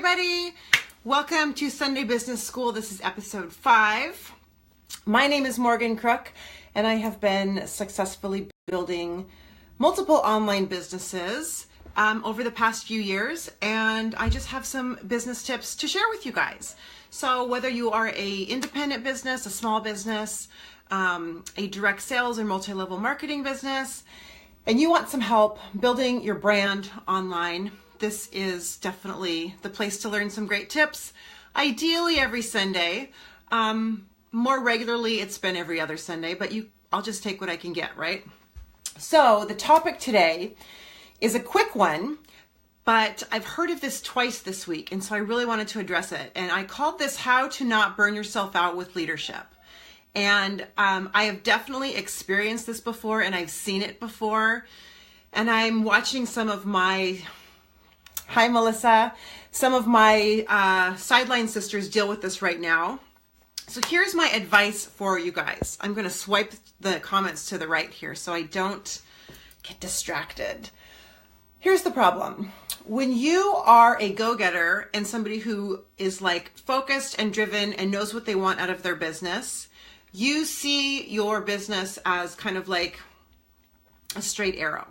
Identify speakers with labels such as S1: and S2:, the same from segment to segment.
S1: everybody. Welcome to Sunday Business School. This is episode 5. My name is Morgann Crook, and I have been successfully building multiple online businesses over the past few years, and I just have some business tips to share with you guys. So whether you are a independent business, a small business, a direct sales or multi-level marketing business, and you want some help building your brand online, this is definitely the place to learn some great tips. Ideally every Sunday. More regularly, it's been every other Sunday, but I'll just take what I can get, right? So the topic today is a quick one, but I've heard of this twice this week, and so I really wanted to address it. And I called this How to Not Burn Yourself Out with Leadership. And I have definitely experienced this before, and I've seen it before. And I'm watching some of my, hi Melissa, some of my sideline sisters deal with this right now. So here's my advice for you guys. I'm going to swipe the comments to the right here so I don't get distracted. Here's the problem. When you are a go-getter and somebody who is like focused and driven and knows what they want out of their business, you see your business as kind of like a straight arrow.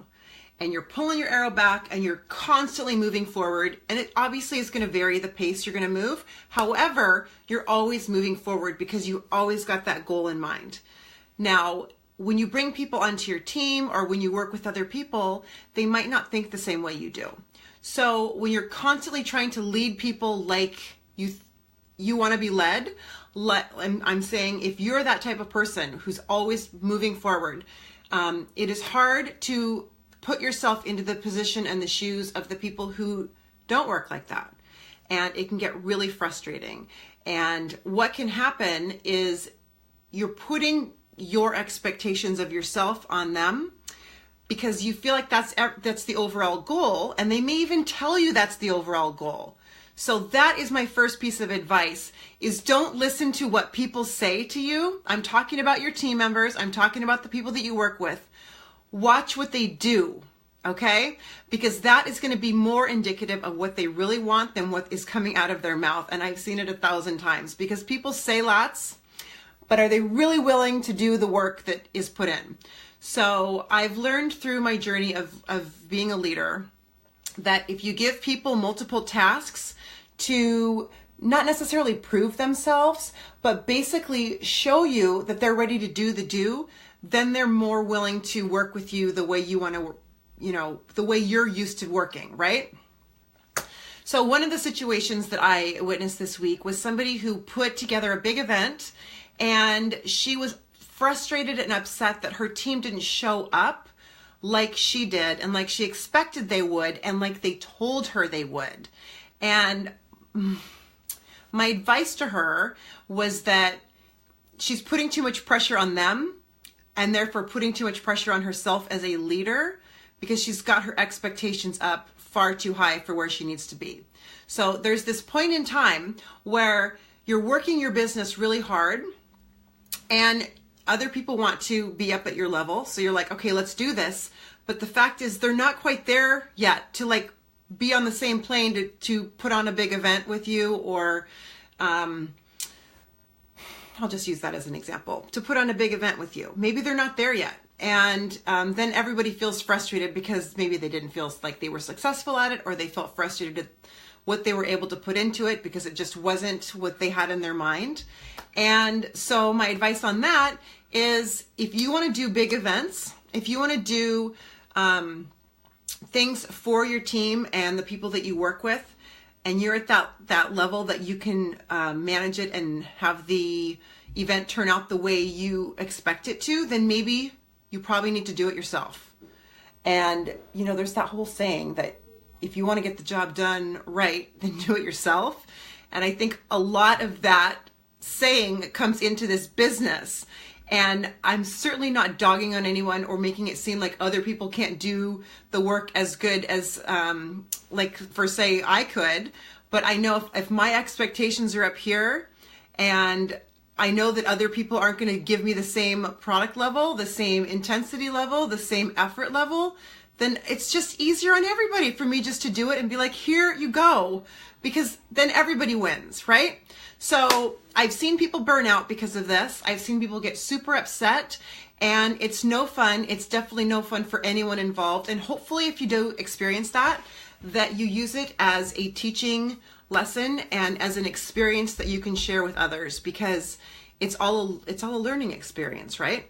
S1: And you're pulling your arrow back and you're constantly moving forward. And it obviously is going to vary the pace you're going to move. However, you're always moving forward because you always got that goal in mind. Now, when you bring people onto your team or when you work with other people, they might not think the same way you do. So when you're constantly trying to lead people like you want to be led, I'm saying if you're that type of person who's always moving forward, it is hard to put yourself into the position and the shoes of the people who don't work like that. And it can get really frustrating. And what can happen is you're putting your expectations of yourself on them because you feel like that's the overall goal. And they may even tell you that's the overall goal. So that is my first piece of advice, is don't listen to what people say to you. I'm talking about your team members. I'm talking about the people that you work with. Watch what they do, okay? Because that is going to be more indicative of what they really want than what is coming out of their mouth. And I've seen it 1,000 times because people say lots, but are they really willing to do the work that is put in? So I've learned through my journey of being a leader that if you give people multiple tasks to not necessarily prove themselves, but basically show you that they're ready to do the do, then they're more willing to work with you the way you want to, the way you're used to working, right? So one of the situations that I witnessed this week was somebody who put together a big event, and she was frustrated and upset that her team didn't show up like she did and like she expected they would and like they told her they would. And my advice to her was that she's putting too much pressure on them and therefore putting too much pressure on herself as a leader because she's got her expectations up far too high for where she needs to be. So there's this point in time where you're working your business really hard and other people want to be up at your level. So you're like, okay, let's do this. But the fact is they're not quite there yet to like be on the same plane to put on a big event with you, or I'll just use that as an example, to put on a big event with you. Maybe they're not there yet. And then everybody feels frustrated because maybe they didn't feel like they were successful at it, or they felt frustrated at what they were able to put into it because it just wasn't what they had in their mind. And so my advice on that is if you want to do big events, if you want to do things for your team and the people that you work with, and you're at that level that you can manage it and have the event turn out the way you expect it to, then maybe you probably need to do it yourself. And, there's that whole saying that if you want to get the job done right, then do it yourself. And I think a lot of that saying comes into this business. And I'm certainly not dogging on anyone or making it seem like other people can't do the work as good as, like for say I could. But I know if my expectations are up here and I know that other people aren't going to give me the same product level, the same intensity level, the same effort level, then it's just easier on everybody for me just to do it and be like, here you go, because then everybody wins, right? So I've seen people burn out because of this. I've seen people get super upset, and it's no fun. It's definitely no fun for anyone involved. And hopefully if you do experience that you use it as a teaching lesson and as an experience that you can share with others, because it's all a learning experience, right?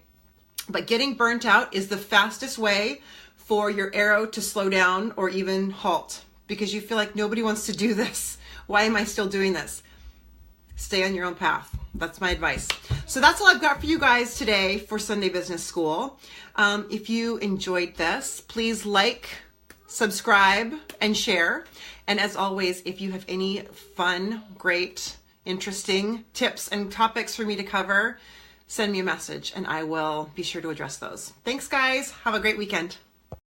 S1: But getting burnt out is the fastest way for your arrow to slow down or even halt, because you feel like nobody wants to do this. Why am I still doing this? Stay on your own path. That's my advice. So that's all I've got for you guys today for Sunday Business School. If you enjoyed this, please like, subscribe, and share. And as always, if you have any fun, great, interesting tips and topics for me to cover, send me a message and I will be sure to address those. Thanks, guys. Have a great weekend.